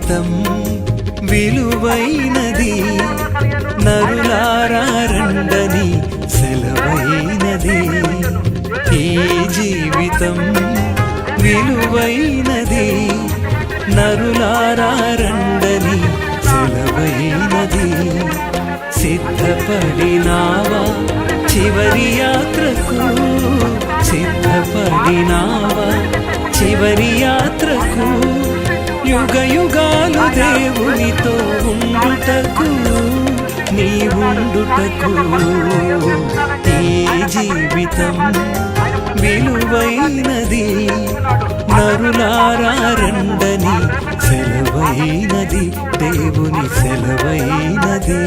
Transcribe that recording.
జీవితం విలువైనది, నరులారా రండని సెలవైనది. ఈ జీవితం విలువైనది, నరులారా రండని సెలవైనది. సిద్ధపడినావా చివరి యాత్రకు, సిద్ధపడినావా చివరి యాత్రకు, యుగ యుగాలు దేవునితో ఉండుటకు, నీ ఉండుటకు. ఈ జీవితం విలువైనది, నరులారా రండని సెలవైనది, దేవుని సెలవైనది.